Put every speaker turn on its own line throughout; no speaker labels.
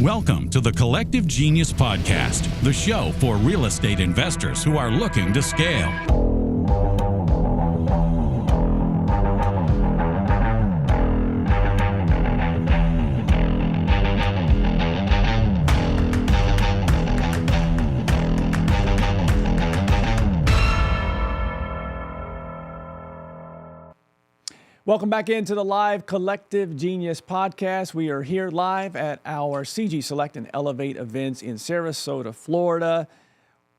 Welcome to the Collective Genius Podcast, the show for real estate investors who are looking to scale.
Welcome back into the live Collective Genius Podcast. We are here live at our CG Select and Elevate events in Sarasota, Florida.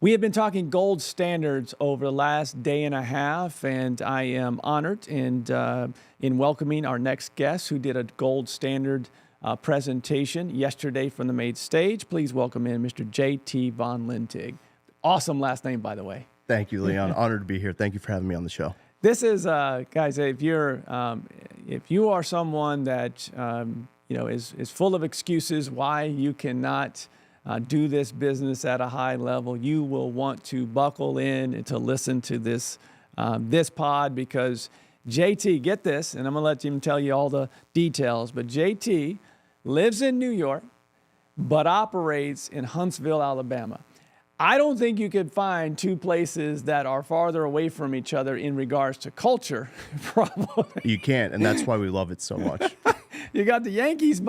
We have been talking gold standards over the last day and a half, and I am honored in welcoming our next guest who did a gold standard presentation yesterday from the main stage. Please welcome in Mr. J.T. Von Lintig. Awesome last name, by the way.
Thank you, Leon. Honored to be here. Thank you for having me on the show.
This is, guys, if you are someone that, is full of excuses why you cannot do this business at a high level, you will want to buckle in and to listen to this pod, because JT, get this, and I'm going to let him tell you all the details, but JT lives in New York, but operates in Huntsville, Alabama. I don't think you could find two places that are farther away from each other in regards to culture, probably.
You can't, and that's why we love it so much.
You got the Yankees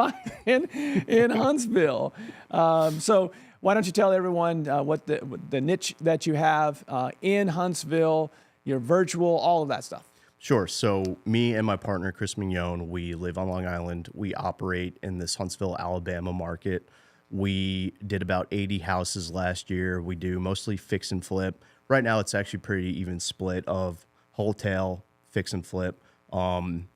in Huntsville. So why don't you tell everyone what the niche that you have in Huntsville, your virtual, all of that stuff.
Sure. So me and my partner, Chris Mignon, we live on Long Island. We operate in this Huntsville, Alabama market. We did about 80 houses last year. We do mostly fix and flip. Right now, it's actually pretty even split of wholesale, fix and flip. And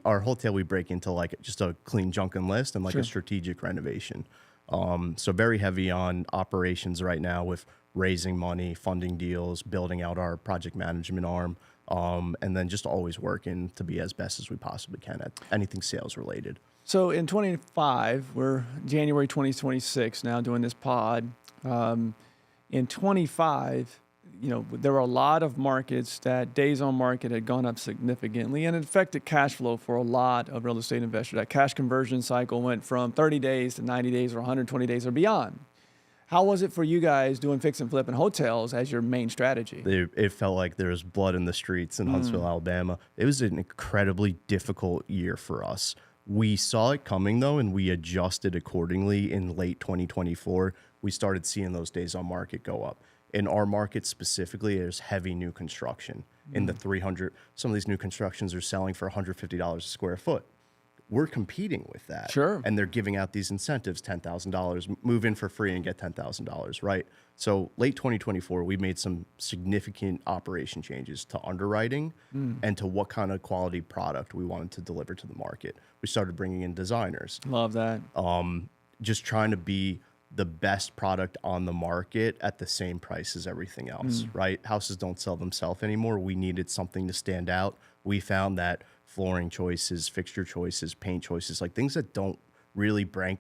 our wholesale, we break into like just a clean junk and list and like a strategic renovation. So very heavy on operations right now with raising money, funding deals, building out our project management arm, and then just always working to be as best as we possibly can at anything sales related.
So in 25, we're January 2026 now doing this pod. In 25, there were a lot of markets that days on market had gone up significantly, and it affected cash flow for a lot of real estate investors. That cash conversion cycle went from 30 days to 90 days or 120 days or beyond. How was it for you guys doing fix and flip and hotels as your main strategy?
It felt like there was blood in the streets in Huntsville, Alabama. It was an incredibly difficult year for us. We saw it coming, though, and we adjusted accordingly in late 2024. We started seeing those days on market go up. In our market specifically, there's heavy new construction. In the 300, some of these new constructions are selling for $150 a square foot. We're competing with that.
Sure.
And they're giving out these incentives, $10,000, move in for free and get $10,000, right? So late 2024, we made some significant operation changes to underwriting and to what kind of quality product we wanted to deliver to the market. We started bringing in designers.
Love that.
Just trying to be the best product on the market at the same price as everything else, right? Houses don't sell themselves anymore. We needed something to stand out. We found that flooring choices, fixture choices, paint choices, like things that don't really break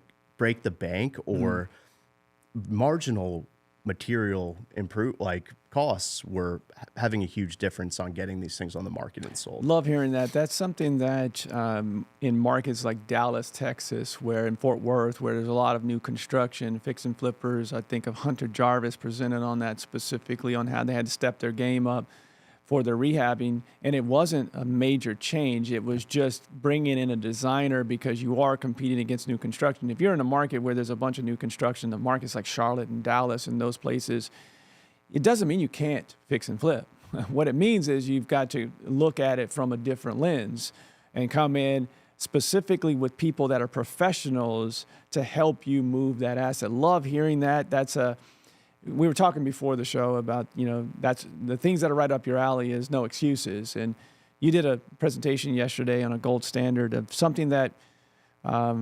the bank or marginal material costs were having a huge difference on getting these things on the market and sold.
Love hearing that. That's something that in markets like Dallas, Texas, where in Fort Worth, where there's a lot of new construction, fix and flippers, I think of Hunter Jarvis presented on that specifically on how they had to step their game up for their rehabbing, and it wasn't a major change. It was just bringing in a designer because you are competing against new construction. If you're in a market where there's a bunch of new construction, the markets like Charlotte and Dallas and those places, it doesn't mean you can't fix and flip. What it means is you've got to look at it from a different lens and come in specifically with people that are professionals to help you move that asset. Love hearing that. We were talking before the show about, that's the things that are right up your alley is no excuses. And you did a presentation yesterday on a gold standard of something that I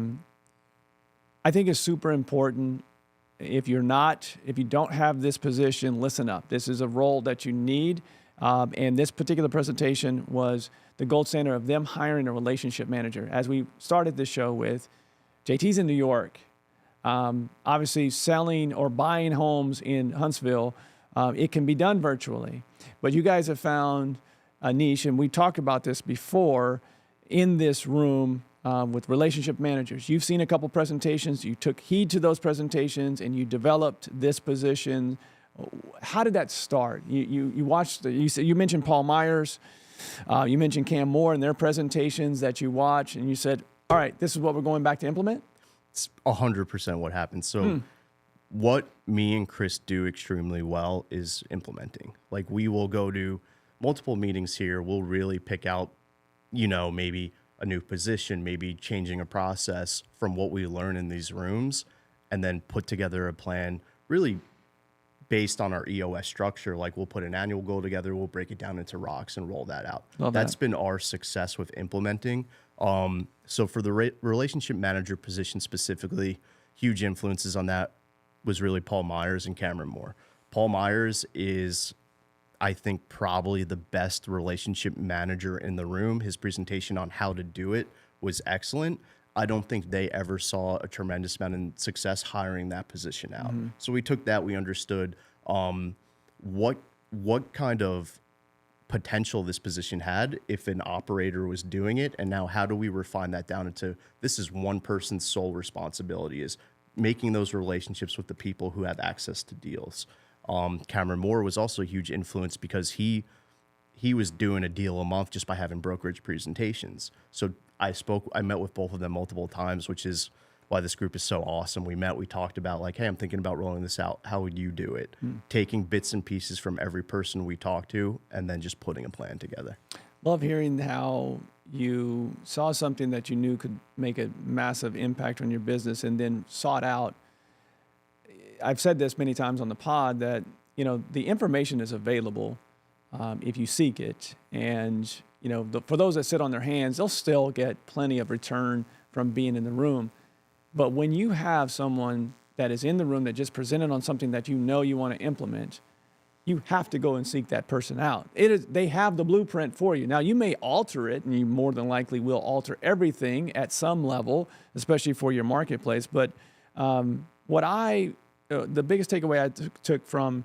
think is super important. If you don't have this position, listen up. This is a role that you need. And this particular presentation was the gold standard of them hiring a relationship manager. As we started this show with, JT's in New York. Obviously, selling or buying homes in Huntsville, it can be done virtually. But you guys have found a niche, and we talked about this before, in this room with relationship managers. You've seen a couple presentations. You took heed to those presentations, and you developed this position. How did that start? You watched. You mentioned Paul Myers. You mentioned Cam Moore and their presentations that you watch, and you said, "All right, this is what we're going back to implement."
It's 100% what happened. So what me and Chris do extremely well is implementing. Like, we will go to multiple meetings here. We'll really pick out, maybe a new position, maybe changing a process from what we learn in these rooms, and then put together a plan really based on our EOS structure. Like, we'll put an annual goal together, we'll break it down into rocks and roll that out. That's been our success with implementing. So for the relationship manager position specifically, huge influences on that was really Paul Myers and Cameron Moore. Paul Myers is, I think, probably the best relationship manager in the room. His presentation on how to do it was excellent. I don't think they ever saw a tremendous amount of success hiring that position out. So we took that, we understood what kind of potential this position had if an operator was doing it, and now how do we refine that down into this is one person's sole responsibility, is making those relationships with the people who have access to deals. Cameron Moore was also a huge influence because he was doing a deal a month just by having brokerage presentations. So I met with both of them multiple times, which is why this group is so awesome. We met, we talked about like, hey, I'm thinking about rolling this out. How would you do it? Taking bits and pieces from every person we talked to and then just putting a plan together.
Love hearing how you saw something that you knew could make a massive impact on your business and then sought out. I've said this many times on the pod that, the information is available if you seek it. And, for those that sit on their hands, they'll still get plenty of return from being in the room. But when you have someone that is in the room that just presented on something that you want to implement, you have to go and seek that person out. They have the blueprint for you. Now, you may alter it, and you more than likely will alter everything at some level, especially for your marketplace. But the biggest takeaway I took from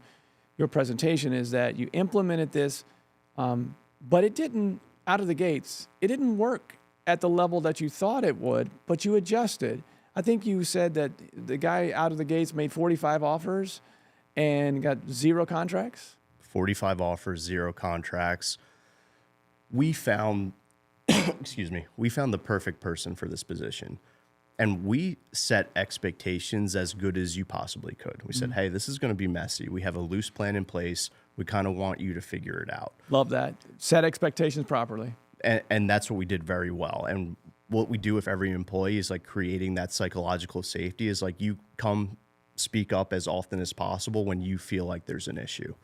your presentation is that you implemented this, but it didn't, out of the gates, it didn't work at the level that you thought it would, but you adjusted. I think you said that the guy out of the gates made 45 offers and got 0 contracts. 45
offers, 0 contracts. We found, we found the perfect person for this position. And we set expectations as good as you possibly could. We said, hey, this is going to be messy. We have a loose plan in place. We kind of want you to figure it out.
Love that. Set expectations properly.
And that's what we did very well. And what we do with every employee is like creating that psychological safety, is like you come speak up as often as possible when you feel like there's an issue.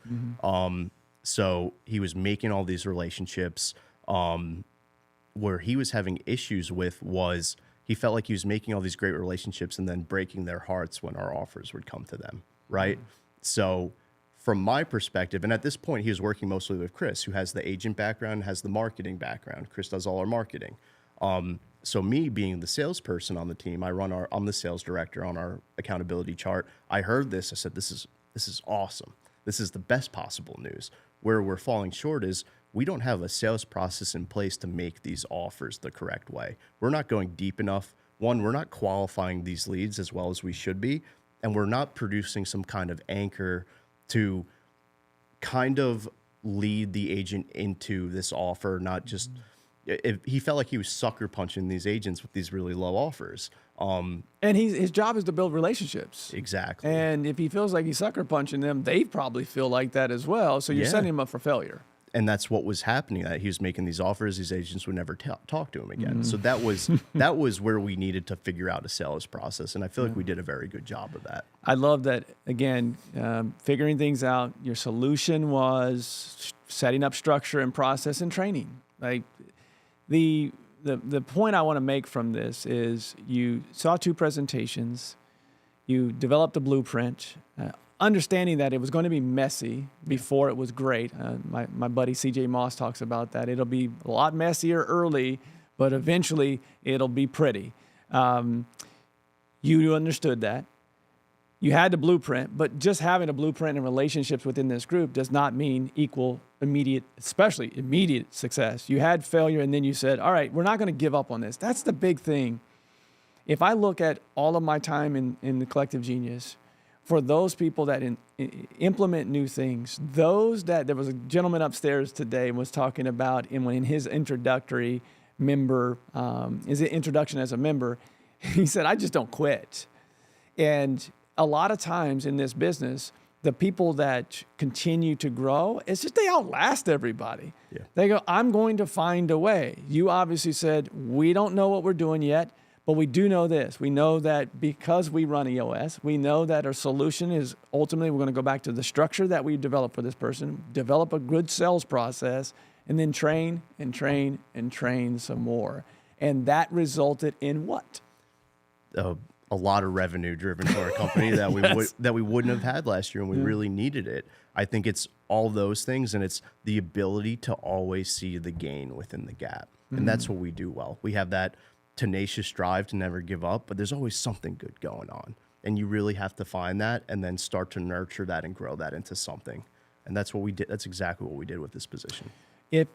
So he was making all these relationships. Where he was having issues with was he felt like he was making all these great relationships and then breaking their hearts when our offers would come to them, right? So from my perspective, and at this point he was working mostly with Chris, who has the agent background, has the marketing background. Chris does all our marketing. So me being the salesperson on the team, I'm the sales director on our accountability chart. I heard this, I said, this is awesome. This is the best possible news. Where we're falling short is we don't have a sales process in place to make these offers the correct way. We're not going deep enough. One, we're not qualifying these leads as well as we should be, and we're not producing some kind of anchor to kind of lead the agent into this offer, not just... He felt like he was sucker punching these agents with these really low offers.
And his job is to build relationships.
Exactly.
And if he feels like he's sucker punching them, they probably feel like that as well. So you're setting him up for failure.
And that's what was happening. That he was making these offers, these agents would never talk to him again. So that was where we needed to figure out a sales process, and I feel like we did a very good job of that.
I love that. Again, figuring things out. Your solution was setting up structure and process and training. Like the point I want to make from this is you saw 2 presentations, you developed a blueprint. Understanding that it was going to be messy before it was great. My buddy CJ Moss talks about that. It'll be a lot messier early, but eventually it'll be pretty. You understood that. you had the blueprint, but just having a blueprint and relationships within this group does not mean equal immediate, especially immediate success. You had failure and then you said, all right, we're not going to give up on this. That's the big thing. If I look at all of my time in the Collective Genius, for those people that implement new things, there was a gentleman upstairs today was talking about in his introductory introduction as a member, he said, I just don't quit. And a lot of times in this business, the people that continue to grow, it's just they outlast everybody. Yeah. They go, I'm going to find a way. You obviously said, we don't know what we're doing yet, but we do know this. We know that because we run EOS, we know that our solution is ultimately we're going to go back to the structure that we developed for this person, develop a good sales process, and then train and train and train some more. And that resulted in what?
A lot of revenue driven to our company that we wouldn't have had last year, and we really needed it. I think it's all those things, and it's the ability to always see the gain within the gap. And that's what we do well. We have that tenacious drive to never give up, but there's always something good going on. And you really have to find that and then start to nurture that and grow that into something. And that's what we did. That's exactly what we did with this position.
If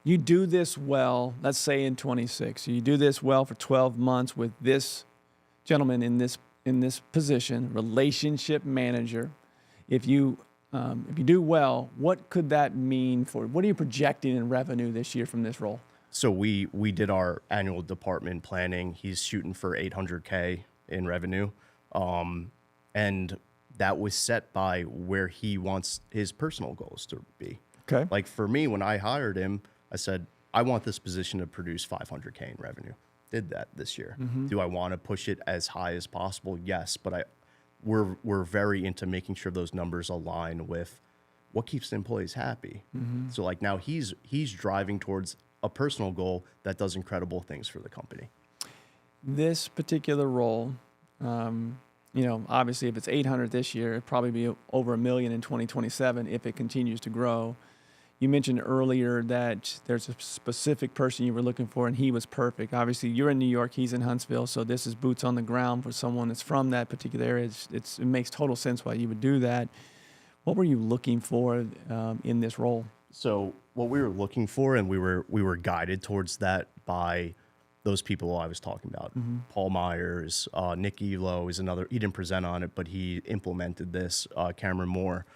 you do this well, let's say in 26, you do this well for 12 months with this gentleman in this position, relationship manager, if you do well, what could that mean what are you projecting in revenue this year from this role?
So we did our annual department planning. He's shooting for $800K in revenue. And that was set by where he wants his personal goals to be.
Okay.
Like for me, when I hired him, I said, I want this position to produce $500K in revenue. Did that this year. Do I want to push it as high as possible? Yes, but we're very into making sure those numbers align with what keeps the employees happy. So like now he's driving towards a personal goal that does incredible things for the company.
This particular role, obviously if it's 800 this year, it'd probably be over $1 million in 2027 if it continues to grow. You mentioned earlier that there's a specific person you were looking for, and he was perfect. Obviously, you're in New York, he's in Huntsville, so this is boots on the ground for someone that's from that particular area. It makes total sense why you would do that. What were you looking for in this role?
So what we were looking for, and we were guided towards that by those people I was talking about. Paul Myers, Nick Elo is another. He didn't present on it, but he implemented this. Cameron Moore.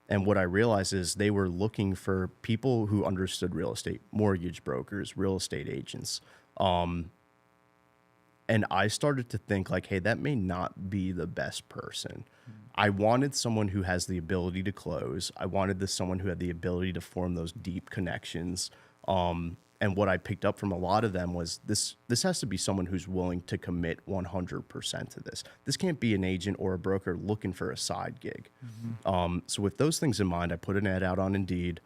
And what I realized is they were looking for people who understood real estate, mortgage brokers, real estate agents. And I started to think like, hey, that may not be the best person. I wanted someone who has the ability to close. I wanted someone who had the ability to form those deep connections. And what I picked up from a lot of them was this has to be someone who's willing to commit 100% to this. This can't be an agent or a broker looking for a side gig. So with those things in mind, I put an ad out on Indeed.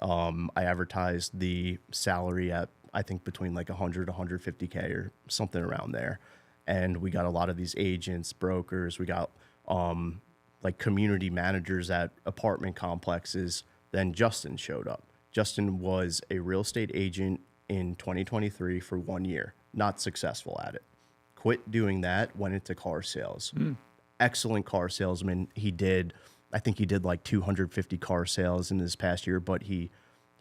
I advertised the salary at, I think, between like 100 to 150K or something around there. And we got a lot of these agents, brokers. We got like community managers at apartment complexes. Then Justin showed up. Justin was a real estate agent in 2023 for 1 year, not successful at it. Quit doing that, went into car sales. Excellent car salesman. I think he did like 250 car sales in this past year, but he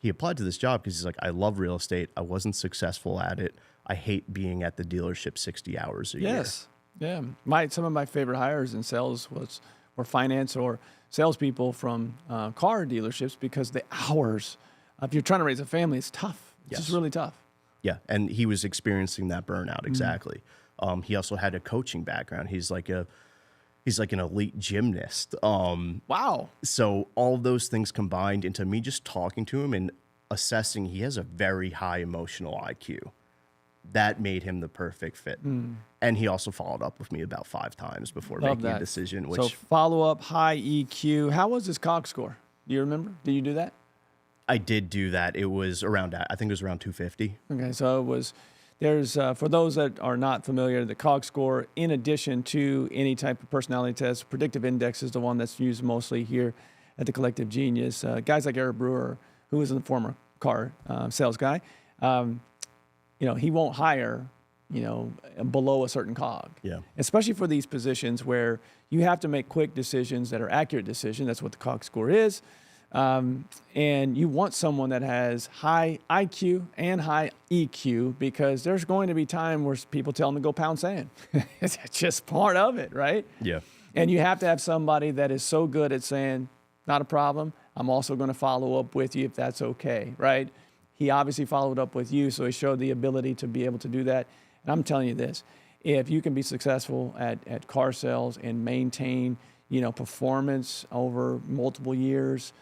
applied to this job because he's like, I love real estate. I wasn't successful at it. I hate being at the dealership 60 hours a year.
Yes. Yeah. Some of my favorite hires in sales were finance or salespeople from car dealerships because the hours, if you're trying to raise a family, it's tough. It's just really tough.
Yeah. And he was experiencing that burnout. Exactly. He also had a coaching background. He's like an elite gymnast.
Wow.
So all those things combined into me just talking to him and assessing, he has a very high emotional IQ. That made him the perfect fit. And he also followed up with me about 5 times before making a decision.
So follow up, high EQ. How was his COG score? Do you remember? Did you do that?
I did do that. It was around, I think it was around 250.
Okay, so there's, for those that are not familiar, the COG score, in addition to any type of personality test, predictive index is the one that's used mostly here at the Collective Genius. Guys like Eric Brewer, who is a former car sales guy, he won't hire below a certain cog.
Yeah.
Especially for these positions where you have to make quick decisions that are accurate decisions. That's what the cog score is. And you want someone that has high IQ and high EQ, because there's going to be time where people tell them to go pound sand. It's just part of it, right?
Yeah.
And you have to have somebody that is so good at saying, not a problem, I'm also going to follow up with you if that's okay, right? He obviously followed up with you, so he showed the ability to be able to do that. And I'm telling you this, if you can be successful at car sales and maintain, performance over multiple years,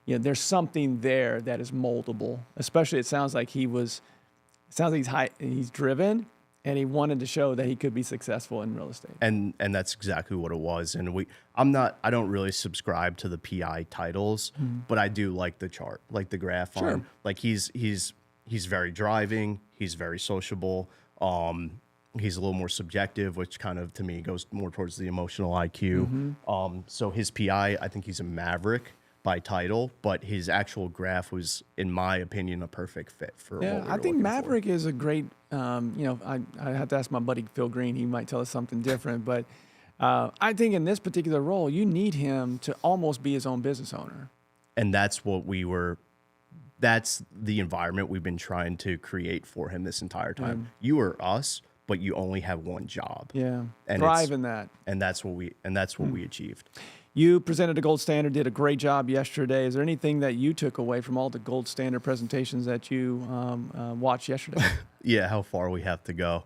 there's something there that is moldable. Especially, it sounds like he's driven, and he wanted to show that he could be successful in real estate.
And that's exactly what it was. And I don't really subscribe to the PI titles, but I do like the chart, like the graph on, like he's very driving. He's very sociable. He's a little more subjective, which kind of, to me, goes more towards the emotional IQ. So his PI, I think he's a maverick by title, but his actual graph was, in my opinion, a perfect fit for what we were
I think
looking
Maverick
for.
is a great, I have to ask my buddy Phil Green. He might tell us something different, but I think in this particular role, you need him to almost be his own business owner.
And that's what that's the environment we've been trying to create for him this entire time. You are us, but you only have one job.
Yeah,
and
thrive in that.
And that's what we achieved.
You presented a gold standard, did a great job yesterday. Is there anything that you took away from all the gold standard presentations that you watched yesterday?
Yeah, how far we have to go,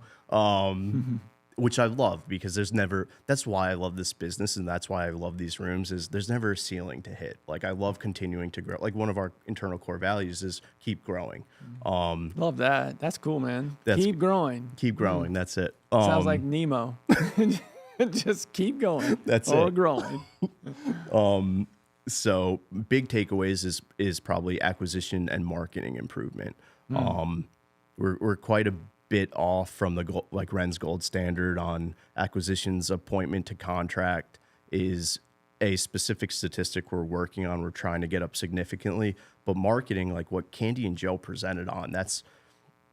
which I love, because that's why I love this business, and that's why I love these rooms, is there's never a ceiling to hit. Like, I love continuing to grow. Like, one of our internal core values is keep growing.
Love that. That's cool, man. Keep growing.
Keep growing. That's it.
Sounds like Nemo. Just keep going.
That's
or
it.
Growing.
So big takeaways is probably acquisition and marketing improvement. We're quite a bit off from the like Ren's gold standard on acquisitions. Appointment to contract is a specific statistic we're working on. We're trying to get up significantly, but marketing, like what Candy and Joe presented on, that's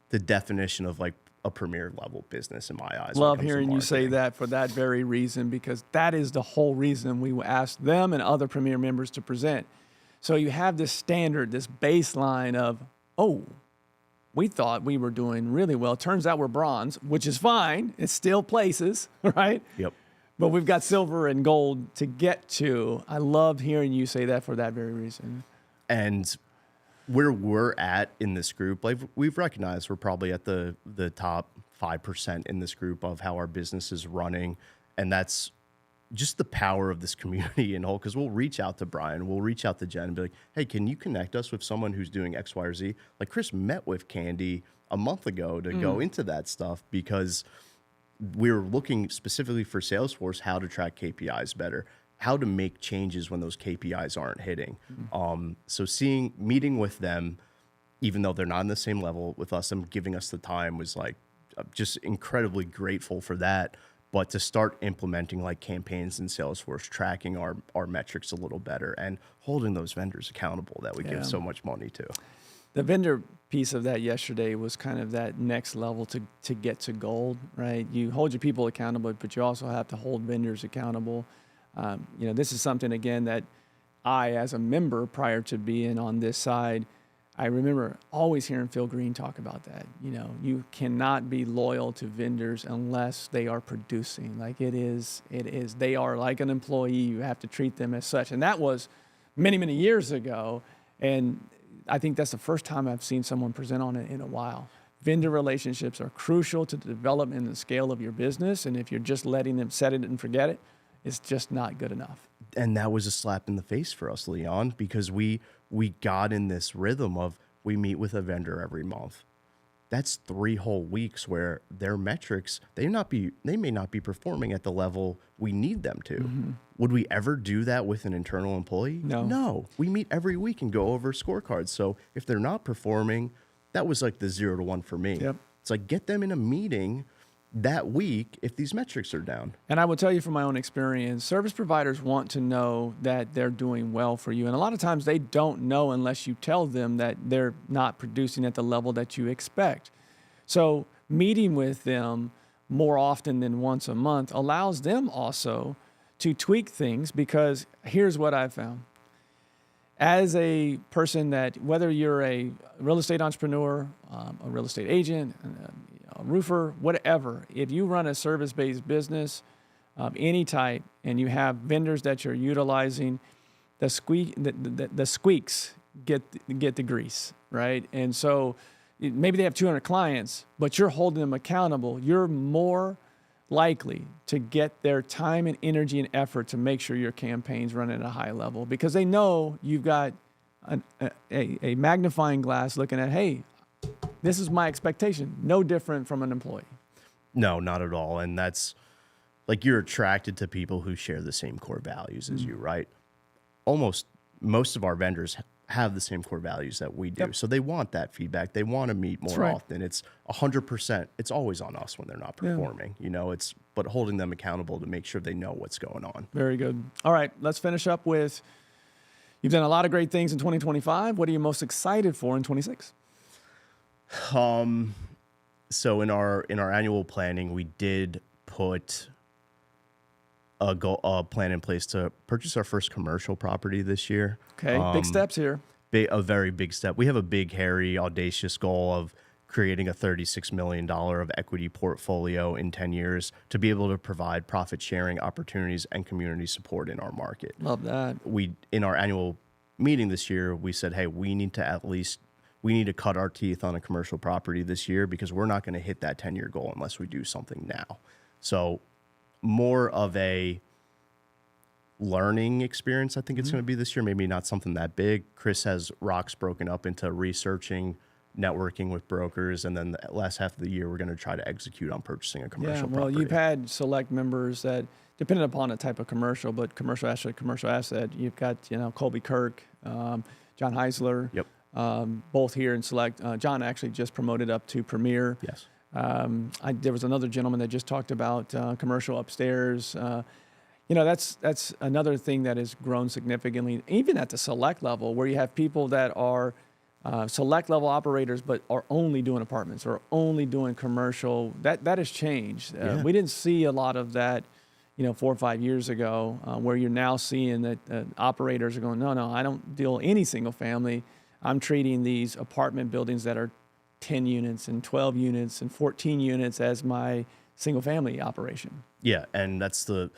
the definition of like a premier level business in my eyes.
Love hearing you say that for that very reason, because that is the whole reason we asked them and other premier members to present. So you have this standard, this baseline of, we thought we were doing really well. Turns out we're bronze, which is fine. It's still places, right?
Yep.
But we've got silver and gold to get to. I loved hearing you say that for that very reason.
And where we're at in this group, like we've recognized we're probably at the top 5% in this group of how our business is running. And that's just the power of this community in whole, because we'll reach out to Brian, we'll reach out to Jen and be like, hey, can you connect us with someone who's doing X, Y, or Z? Like Chris met with Candy a month ago to go into that stuff, because we're looking specifically for Salesforce, how to track KPIs better, how to make changes when those KPIs aren't hitting. So meeting with them, even though they're not on the same level with us, them giving us the time was like, just incredibly grateful for that. But to start implementing like campaigns in Salesforce, tracking our metrics a little better, and holding those vendors accountable that we give so much money to.
The vendor piece of that yesterday was kind of that next level to get to gold, right? You hold your people accountable, but you also have to hold vendors accountable. This is something, again, that I, as a member prior to being on this side, I remember always hearing Phil Green talk about that. You cannot be loyal to vendors unless they are producing. Like they are like an employee. You have to treat them as such. And that was many, many years ago. And I think that's the first time I've seen someone present on it in a while. Vendor relationships are crucial to the development and the scale of your business. And if you're just letting them set it and forget it, it's just not good enough.
And that was a slap in the face for us, Leon, because we got in this rhythm of we meet with a vendor every month. That's 3 whole weeks where their metrics, they may not be performing at the level we need them to. Would we ever do that with an internal employee? No. We meet every week and go over scorecards. So if they're not performing, that was like the 0 to 1 for me.
Yep.
It's like, get them in a meeting that week if these metrics are down.
And I will tell you from my own experience, service providers want to know that they're doing well for you. And a lot of times they don't know unless you tell them that they're not producing at the level that you expect. So meeting with them more often than once a month allows them also to tweak things, because here's what I've found. As a person that, whether you're a real estate entrepreneur, a real estate agent, a roofer, whatever, if you run a service-based business of any type and you have vendors that you're utilizing, the squeaks get the grease, right? And so maybe they have 200 clients, but you're holding them accountable. You're more likely to get their time and energy and effort to make sure your campaign's running at a high level, because they know you've got a magnifying glass looking at, hey, this is my expectation. No different from an employee.
No, not at all. And that's like, you're attracted to people who share the same core values as you, right? Almost most of our vendors have the same core values that we do. Yep. So they want that feedback. They want to meet more often. It's 100%. It's always on us when they're not performing, but holding them accountable to make sure they know what's going on. Very good.
All right, let's finish up with, you've done a lot of great things in 2025. What are you most excited for in 26?
So in our annual planning, we did put a plan in place to purchase our first commercial property this year.
Okay, big steps here.
A very big step. We have a big, hairy, audacious goal of creating a $36 million of equity portfolio in 10 years to be able to provide profit sharing opportunities and community support in our market.
Love that.
In our annual meeting this year, we said, hey, we need to cut our teeth on a commercial property this year, because we're not going to hit that 10-year goal unless we do something now. So more of a learning experience, I think it's going to be this year. Maybe not something that big. Chris has rocks broken up into researching, networking with brokers, and then the last half of the year, we're going to try to execute on purchasing a commercial property.
You've had select members that, depending upon the type of commercial, but commercial asset, you've got, Colby Kirk, John Heisler, both here in select. John actually just promoted up to Premier.
Yes.
There was another gentleman that just talked about commercial upstairs. That's another thing that has grown significantly, even at the select level, where you have people that are select level operators, but are only doing apartments or only doing commercial. That has changed. We didn't see a lot of that, 4 or 5 years ago, where you're now seeing that operators are going, no, I don't deal any single family. I'm treating these apartment buildings that are 10 units and 12 units and 14 units as my single family operation.
Yeah, and that's the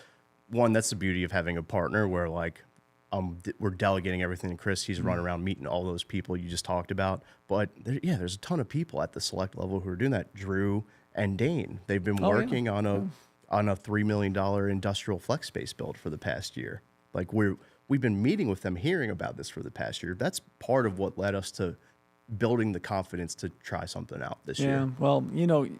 beauty of having a partner, where we're delegating everything to Chris. He's running around meeting all those people you just talked about. But there's a ton of people at the select level who are doing that. Drew and Dane, they've been working on a $3 million industrial flex space build for the past year. We've been meeting with them, hearing about this for the past year. That's part of what led us to building the confidence to try something out this year.
Yeah, well,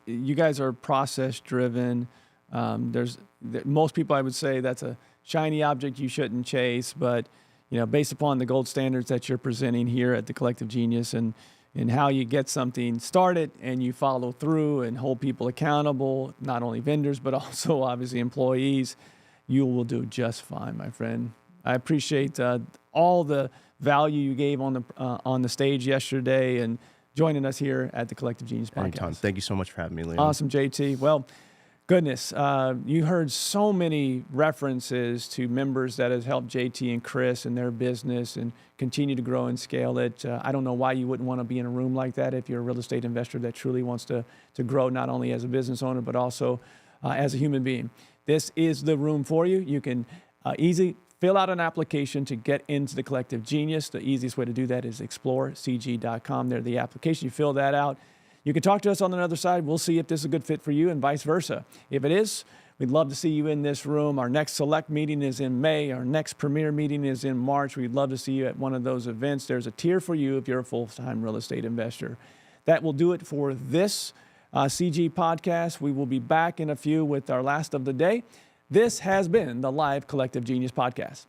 you guys are process driven. Most people, I would say, that's a shiny object you shouldn't chase, but based upon the gold standards that you're presenting here at the Collective Genius, and how you get something started and you follow through and hold people accountable, not only vendors but also obviously employees, you will do just fine, my friend. I appreciate all the value you gave on the stage yesterday and joining us here at the Collective Genius Podcast.
Anytime. Thank you so much for having me, Leon.
Awesome, JT. Well, goodness, you heard so many references to members that has helped JT and Chris in their business and continue to grow and scale it. I don't know why you wouldn't want to be in a room like that if you're a real estate investor that truly wants to grow, not only as a business owner, but also as a human being. This is the room for you. You can easily fill out an application to get into the Collective Genius. The easiest way to do that is explorecg.com. There's the application. You fill that out. You can talk to us on the other side. We'll see if this is a good fit for you and vice versa. If it is, we'd love to see you in this room. Our next select meeting is in May. Our next premier meeting is in March. We'd love to see you at one of those events. There's a tier for you if you're a full-time real estate investor. That will do it for this CG podcast. We will be back in a few with our last of the day. This has been the Live Collective Genius Podcast.